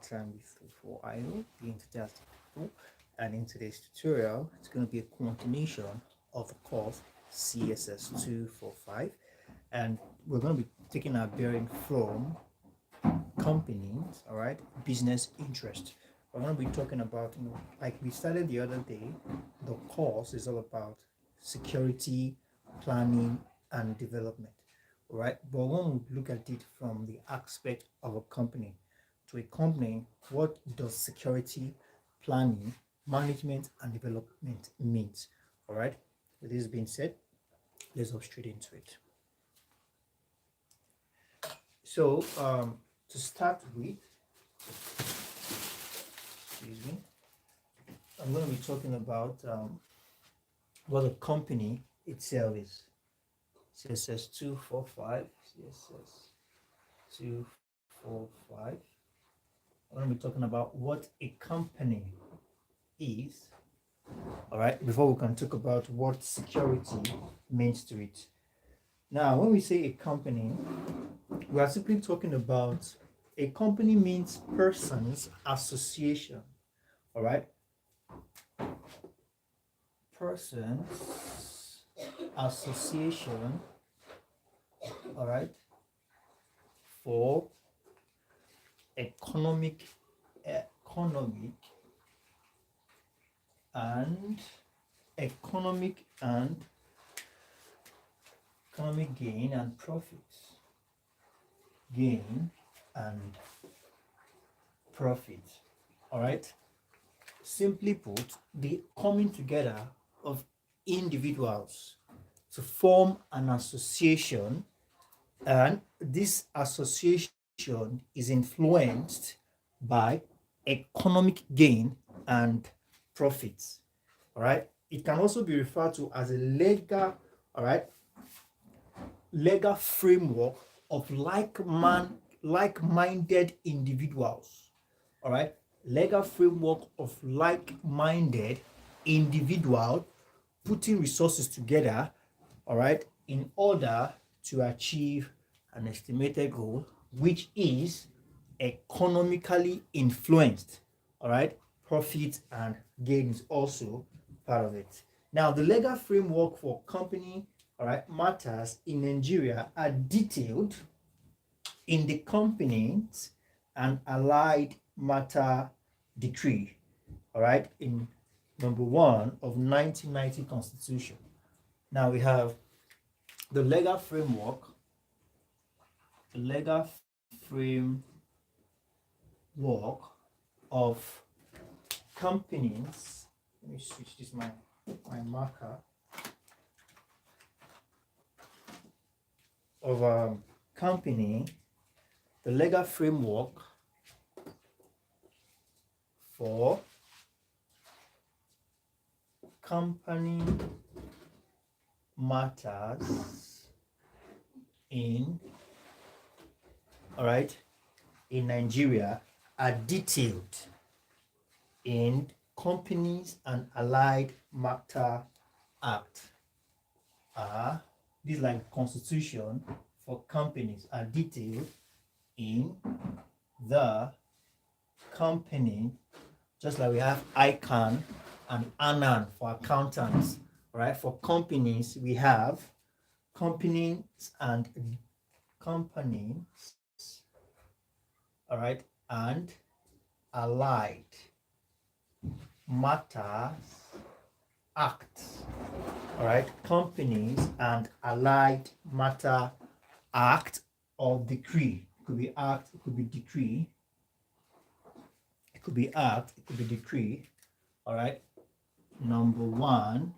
time with Tutor Ayo, the enthusiastic people. And in today's tutorial, it's going to be a continuation of the course CSS245. And we're going to be taking our bearing from companies, all right, business interest. We're going to be talking about, like we started the other day, the course is all about security, planning, and development, all right? But when we look at it from the aspect of a company, to a company, what does security, planning, management, and development means? All right. With this being said, let's hop straight into it. So, to start with, excuse me, I'm going to be talking about what a company itself is. CSS245, CSS245. I'm going to be talking about what a company is. All right, before we can talk about what security means to it. Now, when we say a company, we are simply talking about a company means persons, association. All right, persons, association. All right, for economic and economic gain and profits. Gain and profit. All right. Simply put, the coming together of individuals to form an association, and this association is influenced by economic gain and profits. All right. It can also be referred to as a legal, all right, legal framework of like-minded individuals. All right. Legal framework of like-minded individual putting resources together, all right, in order to achieve an estimated goal, which is economically influenced. All right, profit and gain is also part of it. Now, the legal framework for company, all right, matters in Nigeria are detailed in the Companies and Allied Matter Decree, all right, in number 1 of 1990 Constitution. Now we have the legal framework, of companies. Let me switch this my marker of company. The legal framework for company matters in, all right, in Nigeria are detailed in Companies and Allied Matter Act. This, like constitution for companies, are detailed in the company, just like we have ICANN and ANAN for accountants. All right, for companies we have companies, all right, and Allied Matters Act. All right, Companies and Allied Matter Act or decree. It could be act, it could be decree. It could be act, it could be decree. All right, number 1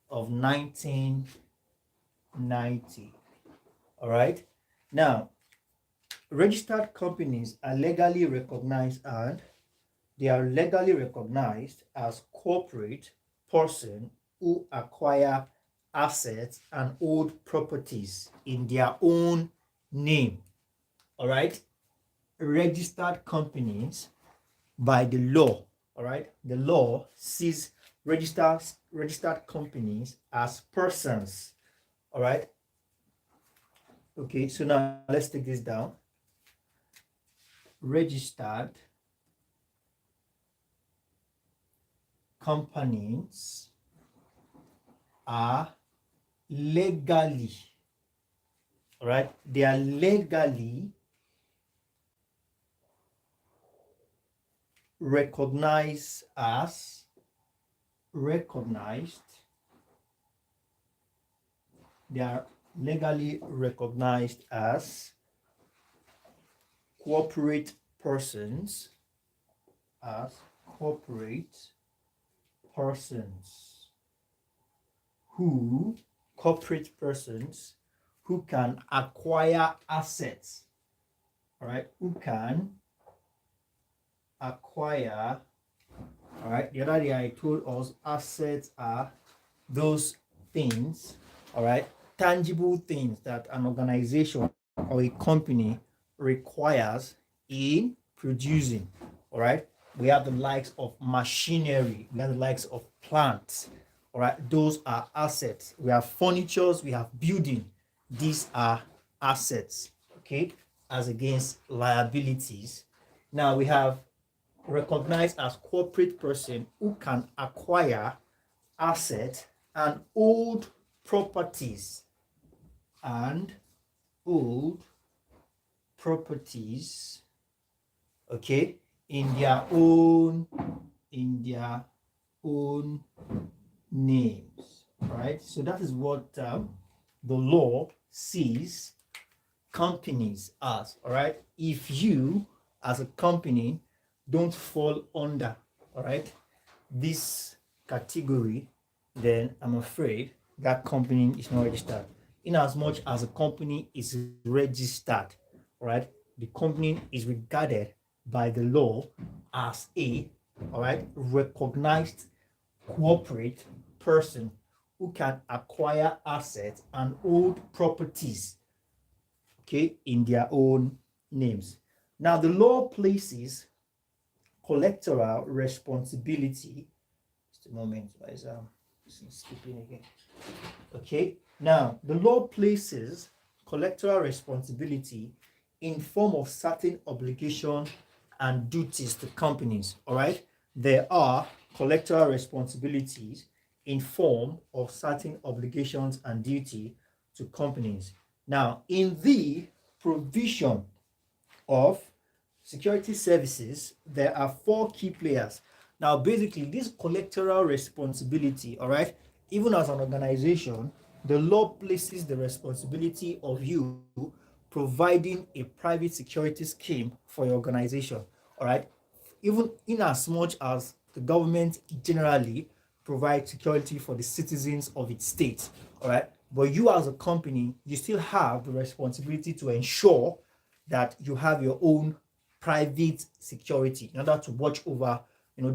of 1990. All right, now registered companies are legally recognized, and they are legally recognized as corporate person who acquire assets and hold properties in their own name. All right, registered companies by the law. All right, the law sees registered companies as persons. All right. Okay, so now let's take this down. registered companies are legally, all right, they are legally recognized as they are legally recognized as corporate persons, as corporate persons who can acquire assets, all right, who can acquire, all right. The other day I told us assets are those things, all right, tangible things that an organization or a company requires in producing, all right. We have the likes of machinery, we have the likes of plants, all right. Those are assets. We have furnitures, we have building. These are assets, okay, as against liabilities. Now we have recognized as corporate person who can acquire assets and old properties okay, in their own names, right? So that is what the law sees companies as, all right. If you as a company don't fall under, all right, this category, then I'm afraid that company is not registered. In as much as a company is registered, all right, the company is regarded by the law as a, all right, recognized corporate person who can acquire assets and hold properties, okay, in their own names. Now the law places collectoral responsibility. Just a moment, guys. Skipping again. Okay. Now the law places collectoral responsibility in form of certain obligation and duties to companies. All right. There are collectoral responsibilities in form of certain obligations and duty to companies. Now, in the provision of security services, there are 4 key players. Now, basically, this collectoral responsibility, all right, even as an organization, the law places the responsibility of you providing a private security scheme for your organization, all right, even in as much as the government generally provides security for the citizens of its state, all right, but you as a company, you still have the responsibility to ensure that you have your own private security in order to watch over,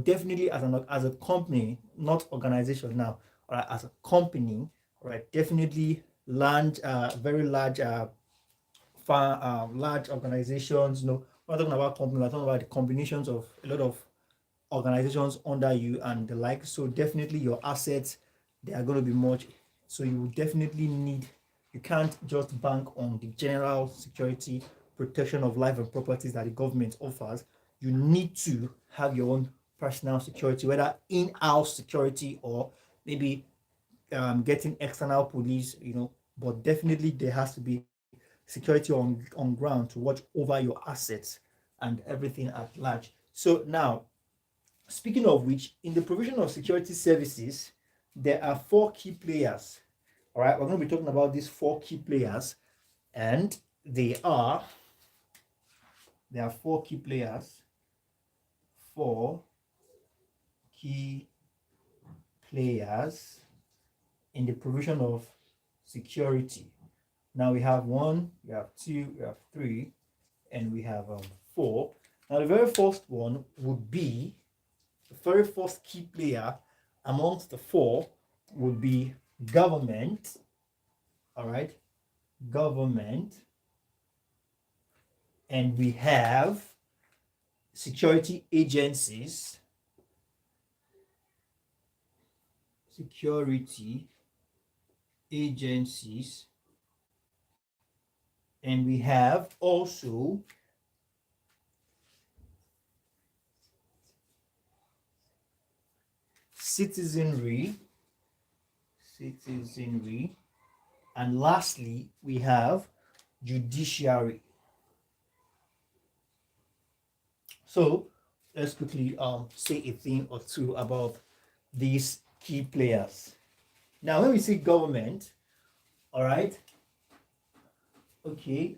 definitely as a company, not organization now, all right, as a company, all right, definitely very large large organizations, we're talking about companies, we're talking about the combinations of a lot of organizations under you and the like. So definitely your assets, they are going to be much. So you definitely need, you can't just bank on the general security protection of life and properties that the government offers. You need to have your own personal security, whether in-house security or maybe getting external police, but definitely there has to be security on ground to watch over your assets and everything at large. So now, speaking of which, in the provision of security services, there are 4 key players. All right, we're going to be talking about these 4 key players, and there are 4 key players. 4 key players in the provision of security. Now we have 1, we have 2, we have 3, and we have 4. Now the very first one would be, the very first key player amongst the 4 would be government. All right, government. And we have security agencies. And we have also citizenry, and lastly, we have judiciary. So let's quickly say a thing or two about these key players. Now, when we say government, all right, okay,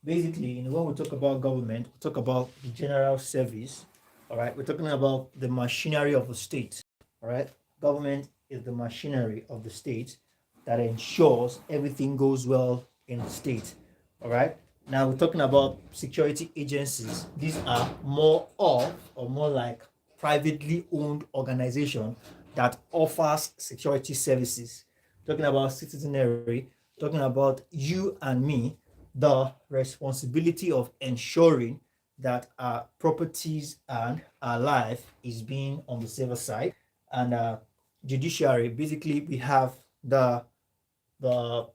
basically, when we talk about government, we talk about the general service, all right, we're talking about the machinery of the state, all right. Government is the machinery of the state that ensures everything goes well in the state, all right. Now we're talking about security agencies. These are more of or more like privately owned organization that offers security services. Talking about citizenry, talking about you and me, the responsibility of ensuring that our properties and our life is being on the safer side. And judiciary, basically we have the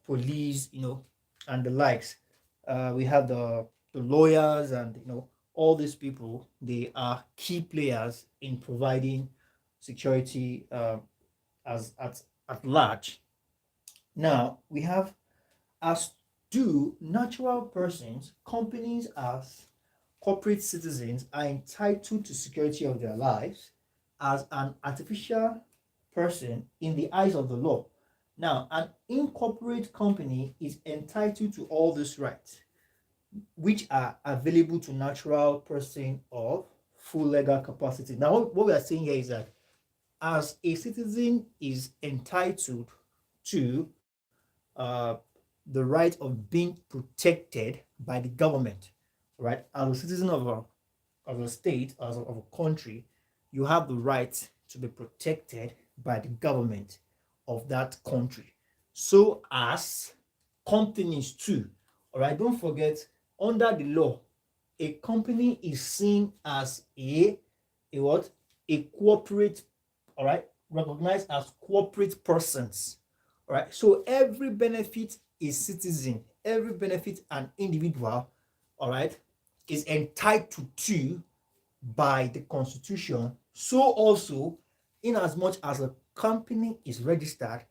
police, and the likes. We have the lawyers, and all these people. They are key players in providing security as at large. Now we have, as do natural persons, companies as corporate citizens are entitled to security of their lives as an artificial person in the eyes of the law. Now, an incorporate company is entitled to all these rights, which are available to natural person of full legal capacity. Now, what we are saying here is that as a citizen is entitled to the right of being protected by the government, right? As a citizen of a state, of a country, you have the right to be protected by the government of that country. So as companies too, all right? Don't forget, under the law, a company is seen as a what? A corporate, all right? Recognized as corporate persons, all right? So every benefit a citizen, every benefit an individual, all right, is entitled to by the constitution. So also, in as much as a company is registered,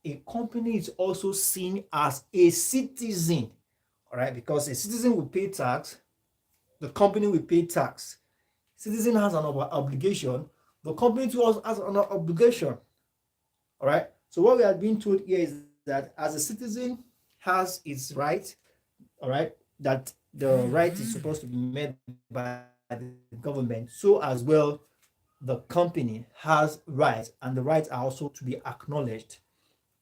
a company is also seen as a citizen, all right, because a citizen will pay tax, the company will pay tax. Citizen has an obligation, the company too also has an obligation, all right. So what we are being told here is that as a citizen has its right, all right, that the right is supposed to be met by the government, so as well the company has rights, and the rights are also to be acknowledged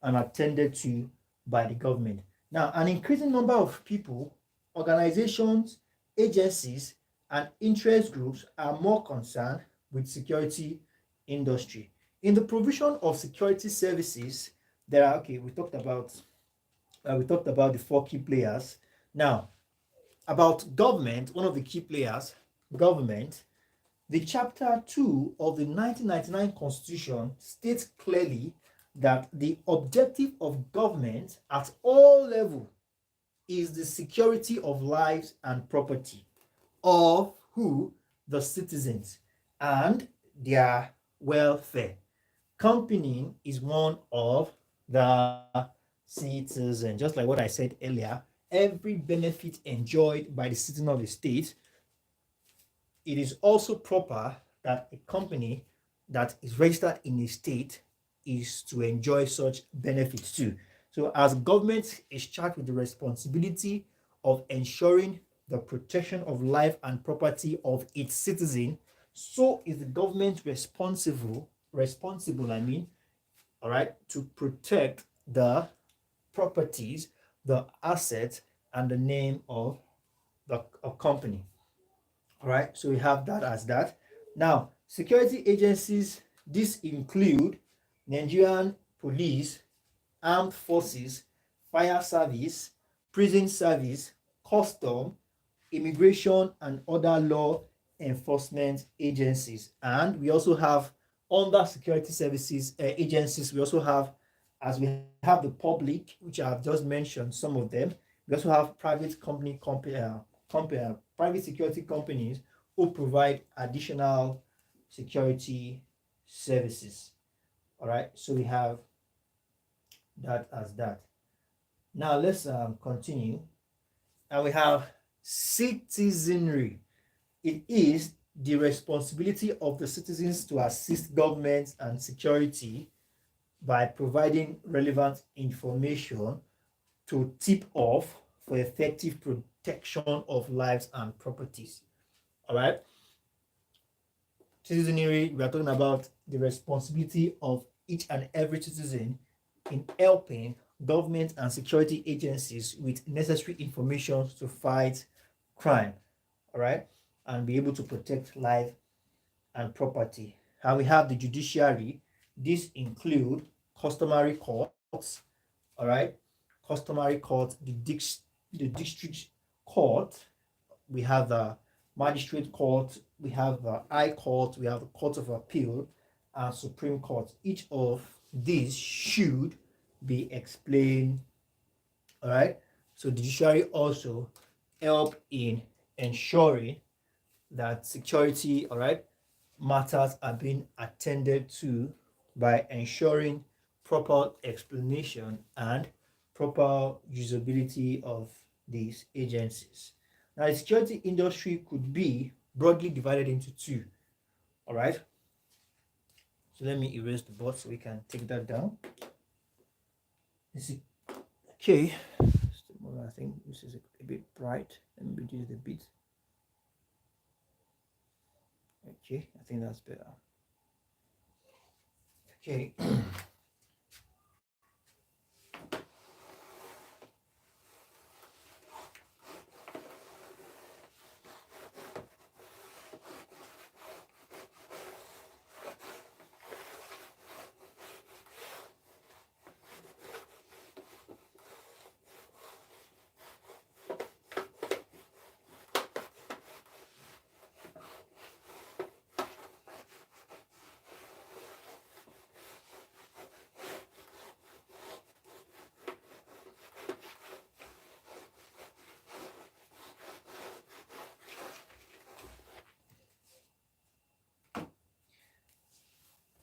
and attended to by the government. Now, an increasing number of people, organizations, agencies, and interest groups are more concerned with security industry. In the provision of security services, there are, okay, we talked about the four key players. Now, about government, one of the key players, government, the Chapter 2 of the 1999 Constitution states clearly that the objective of government at all levels is the security of lives and property of who? The citizens and their welfare. Company is one of the citizens. Just like what I said earlier, every benefit enjoyed by the citizen of the state, it is also proper that a company that is registered in a state is to enjoy such benefits too. So as government is charged with the responsibility of ensuring the protection of life and property of its citizen, so is the government responsible, all right, to protect the properties, the assets, and the name of the company. All right, so we have that as that. Now, security agencies, this include Nigerian police, armed forces, fire service, prison service, custom, immigration, and other law enforcement agencies. And we also have, under security services agencies, we also have, as we have the public, which I have just mentioned some of them, we also have private private security companies who provide additional security services. All right, so we have that as that. Now let's continue. And we have citizenry. It is the responsibility of the citizens to assist government and security by providing relevant information to tip off for effective protection of lives and properties. All right. Citizenry, we are talking about the responsibility of each and every citizen in helping government and security agencies with necessary information to fight crime, all right, and be able to protect life and property. And we have the judiciary. This include customary courts, all right, customary court, the district court. We have the magistrate court, we have the high court, we have the court of appeal, and supreme court. Each of these should be explained. All right, so the judiciary also help in ensuring that security, all right, matters are being attended to by ensuring proper explanation and proper usability of these agencies. Now, the security industry could be broadly divided into two. All right. So let me erase the board so we can take that down. Okay. I think this is a bit bright. Let me reduce the bit. Okay, I think that's better. Okay.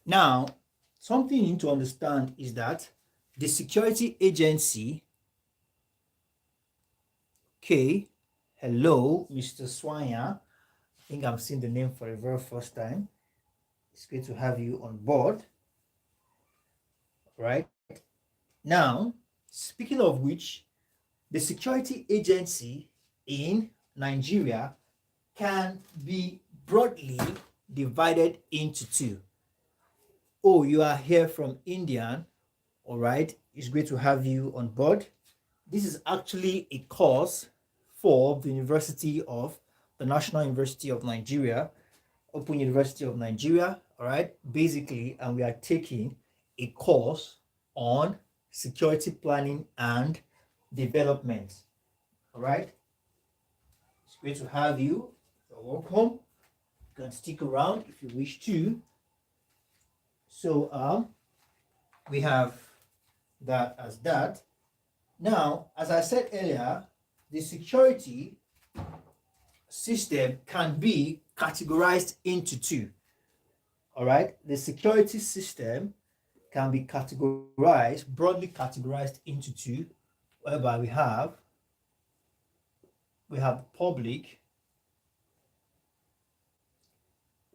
Now, something you need to understand is that the security agency, okay, hello, Mr. Swanya. I think I'm seeing the name for the very first time. It's great to have you on board. Right? Now, speaking of which, the security agency in Nigeria can be broadly divided into two. Oh, you are here from India. All right, it's great to have you on board. This is actually a course for the National University of Nigeria, Open University of Nigeria. All right, basically, and we are taking a course on security planning and development. All right, it's great to have you. You're welcome. You can stick around if you wish to. So we have that as that. Now, as I said earlier, the security system can be categorized into two. All right, the security system can be broadly categorized into two, whereby we have public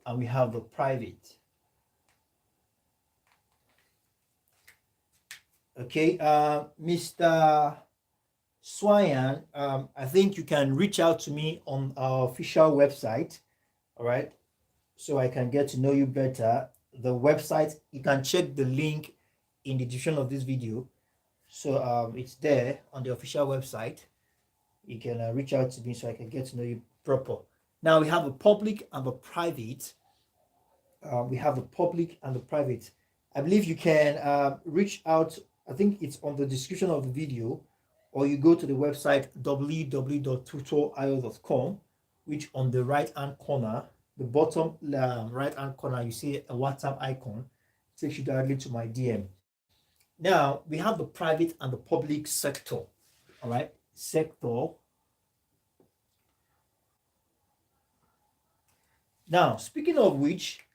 and we have the private. Okay, Mr. Swayan, I think you can reach out to me on our official website, all right, so I can get to know you better. The website, you can check the link in the description of this video. So it's there on the official website. You can reach out to me so I can get to know you proper. Now we have the public and the private. I believe you can reach out. I think it's on the description of the video, or you go to the website www.tutораyo.com, which on the right hand corner, the bottom right hand corner, you see a WhatsApp icon. It takes you directly to my DM. Now we have the private and the public sector. All right, sector. Now, speaking of which,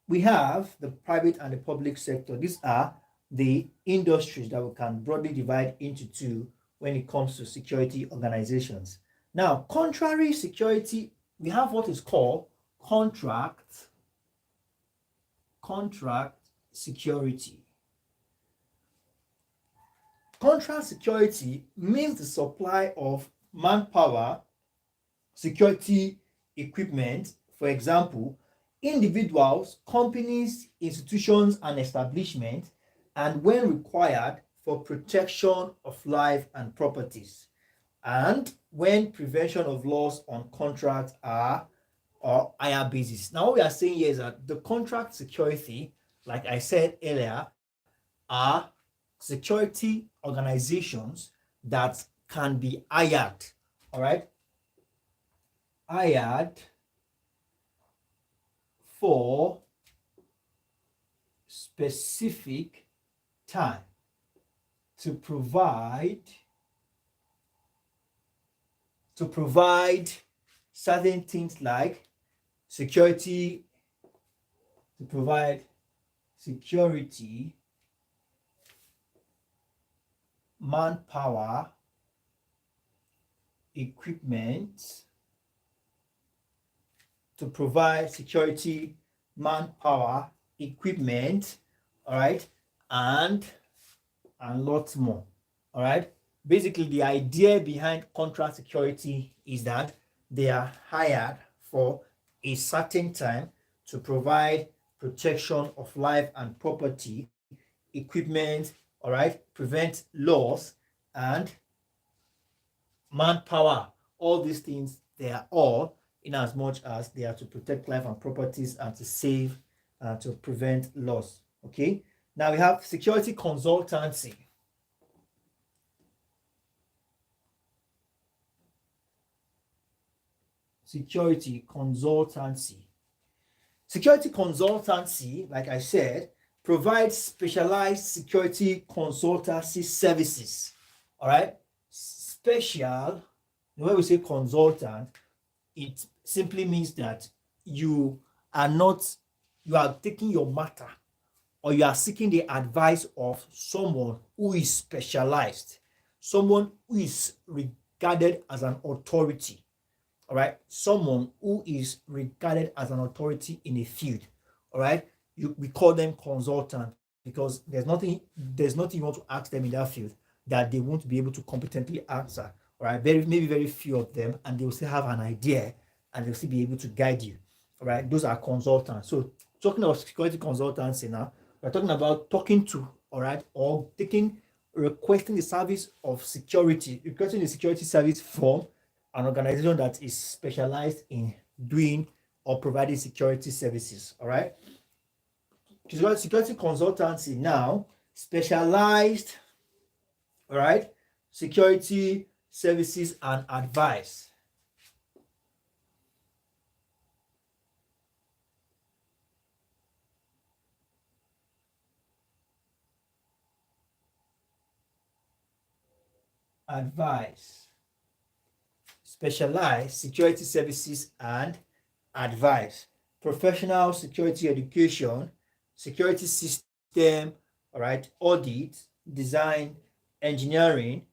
We have the private and the public sector. These are the industries that we can broadly divide into two when it comes to security organizations. Now, contrary security, we have what is called contract security. Contract security means the supply of manpower, security equipment, for example, individuals, companies, institutions, and establishments, and when required for protection of life and properties, and when prevention of loss on contracts are or higher basis. Now, what we are saying here is that the contract security, like I said earlier, are security organizations that can be hired, all right, hired for specific time to provide certain things like security, to provide security, manpower, equipment, to provide security, manpower, equipment, all right, and lots more, all right. Basically, the idea behind contract security is that they are hired for a certain time to provide protection of life and property, equipment, all right, prevent loss, and manpower. All these things, they are all in as much as they are to protect life and properties and to save to prevent loss. Okay, now we have security consultancy. Security consultancy. Security consultancy, like I said, provides specialized security consultancy services. All right, special. When we say consultant, it simply means that you are taking your matter or you are seeking the advice of someone who is specialized, someone who is regarded as an authority. All right, someone who is regarded as an authority in a field. All right, we call them consultant because there's nothing you want to ask them in that field that they won't be able to competently answer. All right, maybe very few of them, and they will still have an idea and they'll still be able to guide you. All right, those are consultants. So talking about security consultancy now, we're talking about talking to, all right, or requesting the service of security, requesting the security service from an organization that is specialized in doing or providing security services. All right, security consultancy now specialized, all right, security services and advice. Specialized security services and advice, professional security education, security system, all right, audit, design, engineering,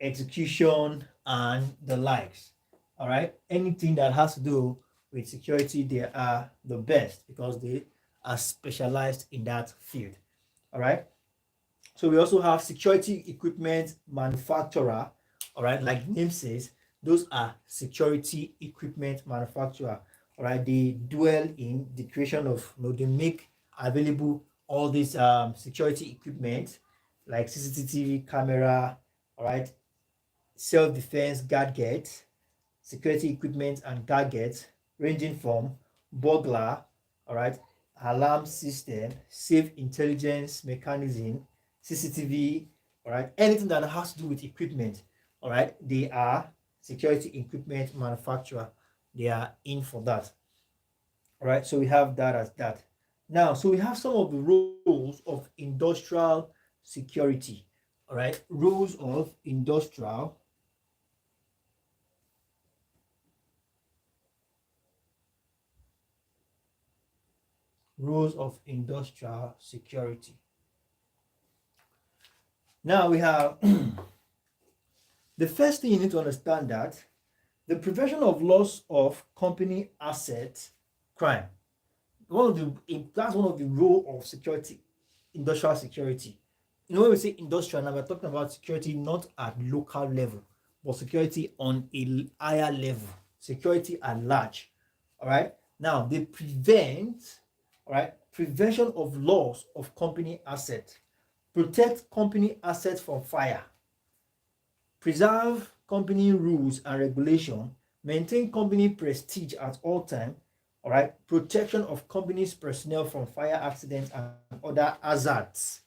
execution, and the likes. All right, anything that has to do with security, they are the best because they are specialized in that field. All right, so we also have security equipment manufacturer. All right, like the name says, those are security equipment manufacturer. All right, they dwell in the creation of, they make available all these security equipment like CCTV camera, all right, self-defense gadgets, security equipment and gadgets ranging from burglar, all right, alarm system, safe intelligence mechanism, CCTV, all right, anything that has to do with equipment, all right, they are security equipment manufacturer. They are in for that. All right, so we have that as that. Now, so we have some of the rules of industrial security. All right, rules of industrial Rules of industrial security. Now we have the first thing you need to understand that the prevention of loss of company asset crime. That's one of the role of security, industrial security. You know, when we say industrial, now we're talking about security not at local level, but security on a higher level, security at large. All right. Now they prevent, all right, prevention of loss of company asset, protect company assets from fire, preserve company rules and regulation, maintain company prestige at all time, all right, protection of company's personnel from fire accidents and other hazards,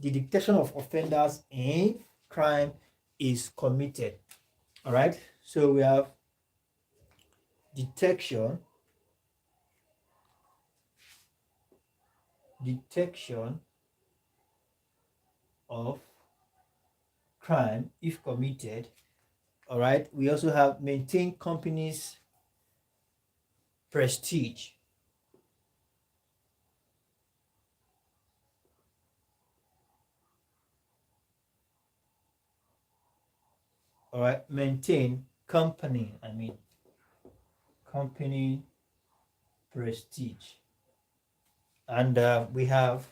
the detection of offenders in crime is committed. All right, so we have detection of crime if committed. All right, we also have maintain company's prestige. All right, maintain company prestige. And we have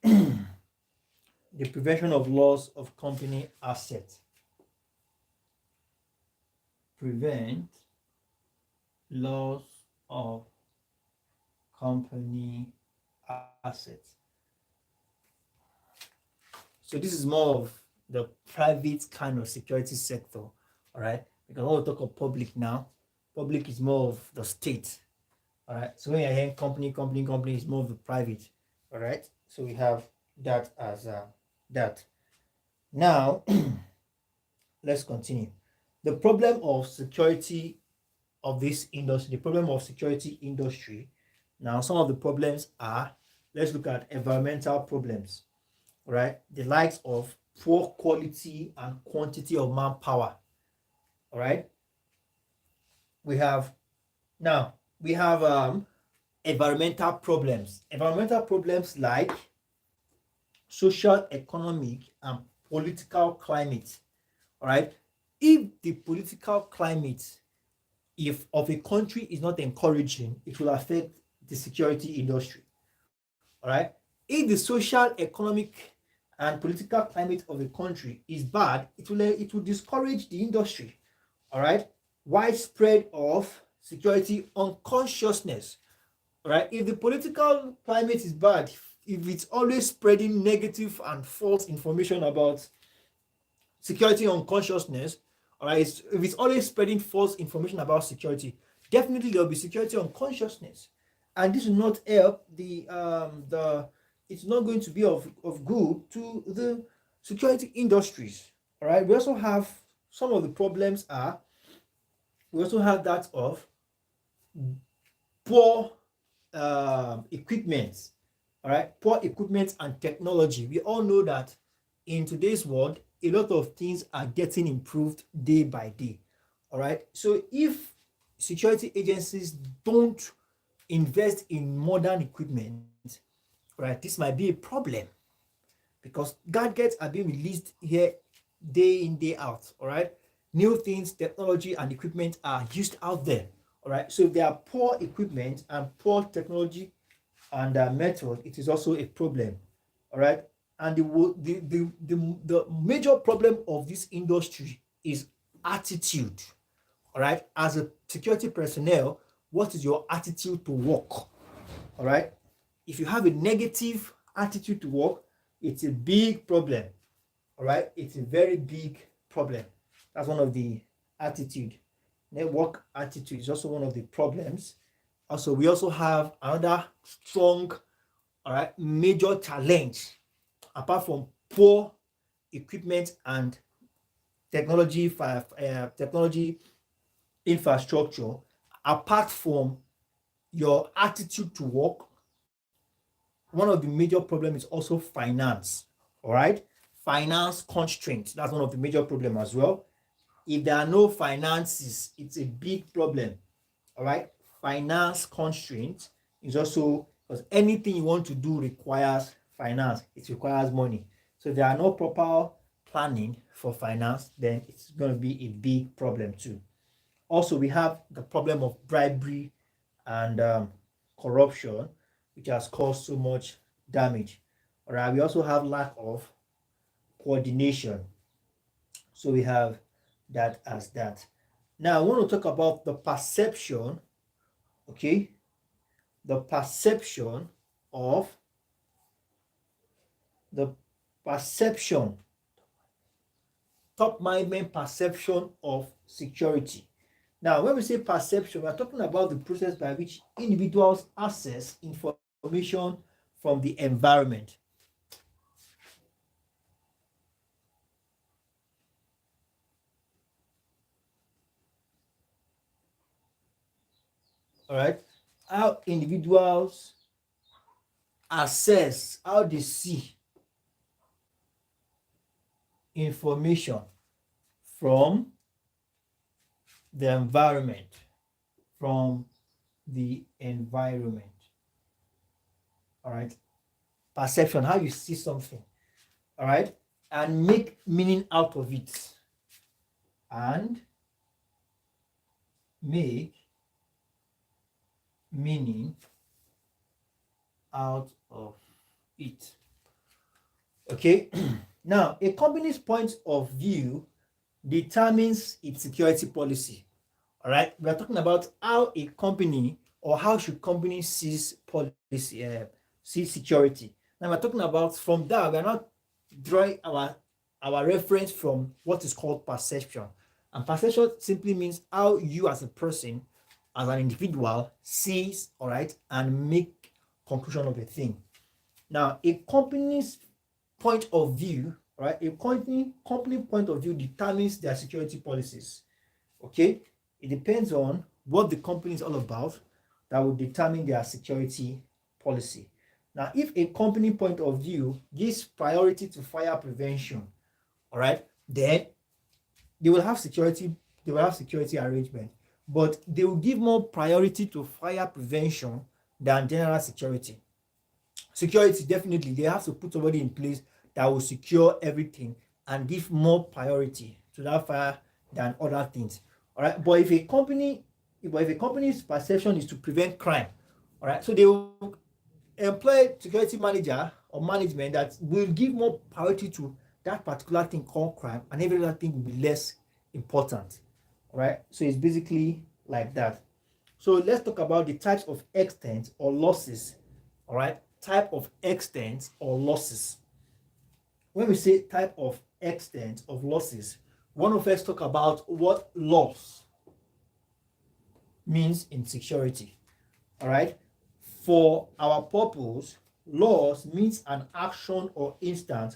the prevention of loss of company assets. Prevent loss of company assets. So this is more of the private kind of security sector, all right? Because when we talk of public now, public is more of the state, all right? So when you're hearing company is more of the private, all right? So we have that as that. Now, let's continue. The problem of security of this industry, the problem of security industry. Now, some of the problems are, let's look at environmental problems, right? The likes of poor quality and quantity of manpower, all right? We have environmental problems. Environmental problems like social, economic, and political climate, all right? If the political climate of a country is not encouraging, it will affect the security industry. All right. If the social, economic, and political climate of a country is bad, it will discourage the industry. All right. Widespread of security unconsciousness. All right. If the political climate is bad, if it's always spreading negative and false information about security unconsciousness, all right, if it's always spreading false information about security, definitely there will be security unconsciousness, and this will not help it's not going to be of good to the security industries. All right, we also have some of the problems we also have that of poor equipment. All right, poor equipment and technology. We all know that in today's world, a lot of things are getting improved day by day. All right. So if security agencies don't invest in modern equipment, right, this might be a problem because gadgets are being released here day in, day out. All right. New things, technology, and equipment are used out there. All right. So if there are poor equipment and poor technology and method, it is also a problem. All right. And the major problem of this industry is attitude. All right. As a security personnel, what is your attitude to work? All right. If you have a negative attitude to work, it's a big problem. All right. It's a very big problem. That's one of the attitude. Network attitude is also one of the problems. Also, we also have another strong, all right, major challenge apart from poor equipment and technology infrastructure. Apart from your attitude to work, one of the major problems is also finance. All right, finance constraints. That's one of the major problems as well. If there are no finances, it's a big problem. All right, finance constraints is also because anything you want to do requires finance, it requires money. So if there are no proper planning for finance, then it's going to be a big problem too. Also, we have the problem of bribery and corruption, which has caused so much damage. All right, we also have lack of coordination. So we have that as that. Now, I want to talk about the perception, okay? The perception of the perception, top management perception of security. Now, when we say perception, we are talking about the process by which individuals access information from the environment. All right, how individuals assess, how they see information from the environment, from the environment. All right, perception, how you see something. All right, and make meaning out of it, and make meaning out of it. Okay. Now, a company's point of view determines its security policy. All right, we are talking about how a company, or how should companies see policy, see security. Now we're talking about, from that, we are not drawing our reference from what is called perception. And perception simply means how you as a person, as an individual, sees, all right, and make conclusion of a thing. Now, a company's point of view, right? A company point of view determines their security policies. Okay, it depends on what the company is all about that will determine their security policy. Now, if a company point of view gives priority to fire prevention, all right, then they will have security. They will have security arrangement, but they will give more priority to fire prevention than general security. Security, definitely, they have to put somebody in place that will secure everything and give more priority to that fire than other things. All right, but if a company's perception is to prevent crime, all right, so they will employ security manager or management that will give more priority to that particular thing called crime, and every other thing will be less important. All right, so it's basically like that. So let's talk about the types of extent or losses. All right, type of extent or losses. When we say type of extent of losses, one of us talk about what loss means in security. All right, for our purpose, loss means an action or instance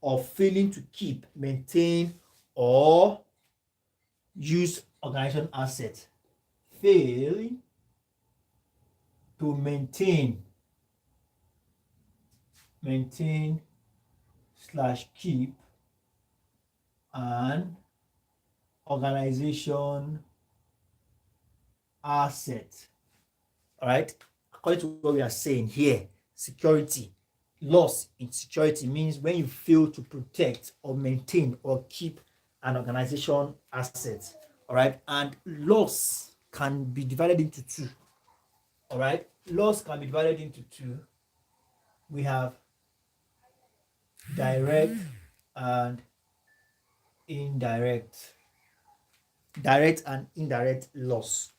of failing to keep, maintain, or use organization assets. Fail to maintain / keep an organization asset. All right, according to what we are saying here, security, loss in security means when you fail to protect or maintain or keep an organization asset. All right, and loss can be divided into two. All right, loss can be divided into two. We have direct and indirect. Direct and indirect loss.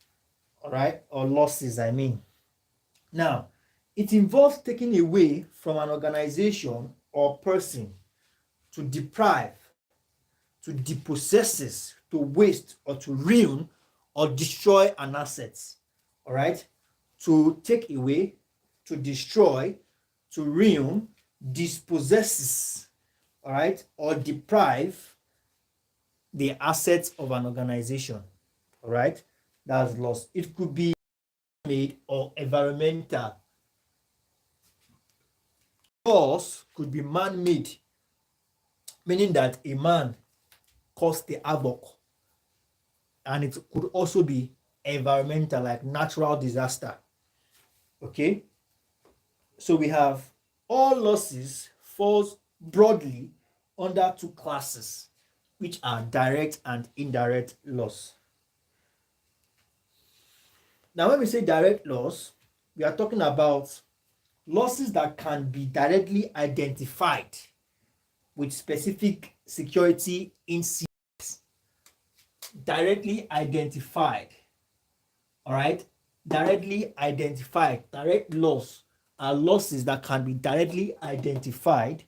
All right, or losses, I mean. Now, it involves taking away from an organization or person, to deprive, to depossess, to waste, or to ruin or destroy an asset. All right, to take away, to destroy, to ruin, dispossesses, all right, or deprive the assets of an organization. All right, that's loss. It could be made or environmental. Loss could be man-made, meaning that a man caused the havoc, and it could also be environmental, like natural disaster. Okay, So we have all losses falls broadly under two classes, which are direct and indirect loss. Now, when we say direct loss, we are talking about losses that can be directly identified with specific security incidents. Directly identified. All right? Directly identified. Direct loss are losses that can be directly identified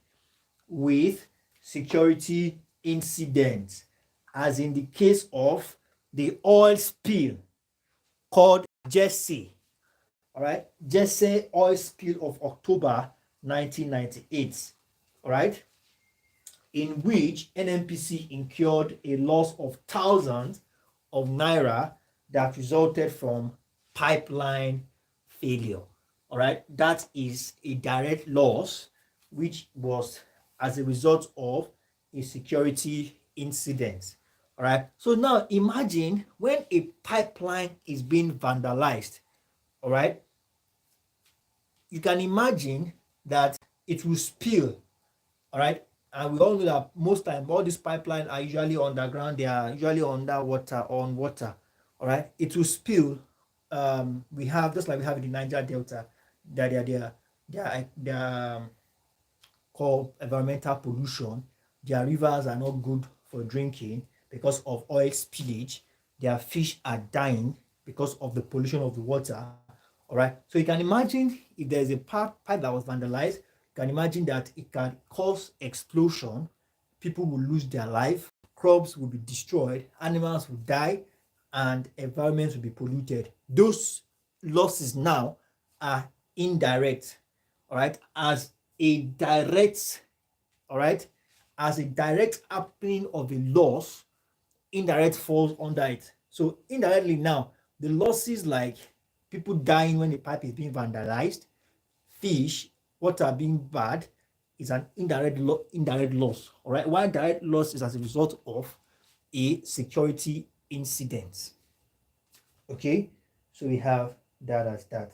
with security incidents, as in the case of the oil spill called Jesse. All right, Jesse oil spill of October 1998. All right, in which NNPC incurred a loss of thousands of naira that resulted from pipeline failure. All right, that is a direct loss which was as a result of a security incident. All right, so now imagine when a pipeline is being vandalized. All right, you can imagine that it will spill. All right, and we all know that most time all these pipelines are usually underground, they are usually underwater, on water. All right, it will spill. We have, just like we have in the Niger Delta, that they are called environmental pollution. Their rivers are not good for drinking because of oil spillage. Their fish are dying because of the pollution of the water. All right, so you can imagine if there's a pipe that was vandalized, you can imagine that it can cause explosion. People will lose their life, crops will be destroyed, animals will die, and environments will be polluted. Those losses now are indirect. All right, as a direct, all right, as a direct happening of a loss, indirect falls under it. So indirectly now, the losses like people dying when the pipe is being vandalized, fish, water being bad, is an indirect loss. All right, while direct loss is as a result of a security incident. Okay, so we have that as that.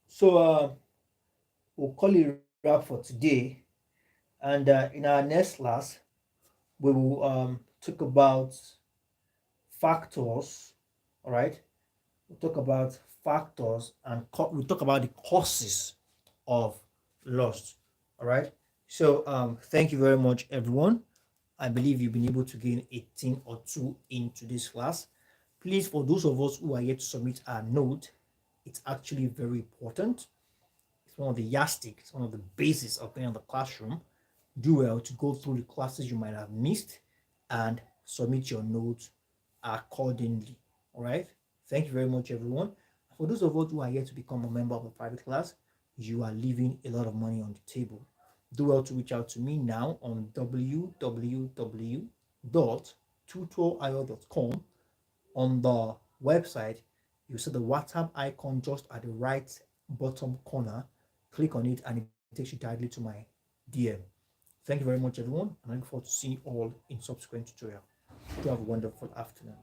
So we'll call it wrap for today, and in our next class we will talk about factors. All right, we'll talk about factors and we'll talk about the causes of loss. All right, so thank you very much, everyone. I believe you've been able to gain 18 or 2 into this class. Please, for those of us who are yet to submit our note, it's actually very important. It's one of the yardsticks, it's one of the bases of being in the classroom. Do well to go through the classes you might have missed and submit your notes accordingly. All right. Thank you very much, everyone. For those of us who are yet to become a member of the private class, you are leaving a lot of money on the table. Do well to reach out to me now on www.tutораyo.com. On the website, you see the WhatsApp icon just at the right bottom corner. Click on it and it takes you directly to my DM. Thank you very much, everyone, and I look forward to seeing you all in subsequent tutorial. Do have a wonderful afternoon.